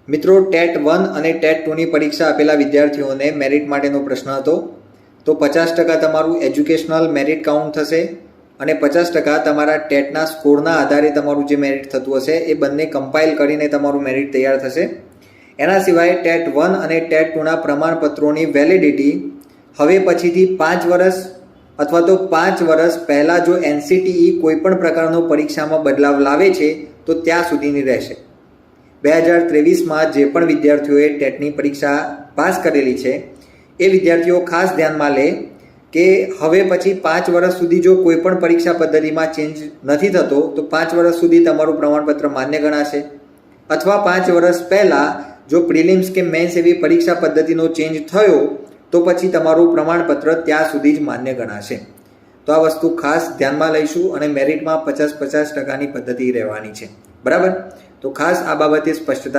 મિત્રો, ટેટ 1 અને ટેટ 2ની પરીક્ષા આપેલા વિદ્યાર્થીઓને મેરિટ માટેનો પ્રશ્ન હતો. તો 50% તમારું એજ્યુકેશનલ મેરિટ કાઉન્ટ થશે અને 50% તમારા ટેટના સ્કોરના આધારે તમારું જે મેરિટ થતું હશે એ બંને કમ્પાઇલ કરીને તમારું મેરિટ તૈયાર થશે. એના સિવાય ટેટ 1 અને ટેટ 2ના પ્રમાણપત્રોની વેલિડિટી હવે પછીથી 5 વર્ષ અથવા તો 5 વર્ષ પહેલાં જો NCTE કોઈપણ પ્રકારનો પરીક્ષામાં બદલાવ લાવે છે તો ત્યાં સુધીની રહેશે. 2023માં જે પણ વિદ્યાર્થીઓએ ટેટની પરીક્ષા પાસ કરેલી છે એ વિદ્યાર્થીઓ ખાસ ધ્યાનમાં લે કે હવે પછી 5 વર્ષ સુધી જો કોઈ પણ પરીક્ષા પદ્ધતિમાં ચેન્જ નથી થતો તો 5 વર્ષ સુધી તમારું પ્રમાણપત્ર માન્ય ગણાશે, અથવા 5 વર્ષ પહેલાં જો પ્રિલિમ્સ કે મેન્સ એવી પરીક્ષા પદ્ધતિનો ચેન્જ થયો તો પછી તમારું પ્રમાણપત્ર ત્યાં સુધી જ માન્ય ગણાશે. તો આ વસ્તુ ખાસ ધ્યાનમાં લઈશું અને મેરિટમાં 50-50% પદ્ધતિ રહેવાની છે. બરાબર? તો ખાસ આ બાબતે સ્પષ્ટતા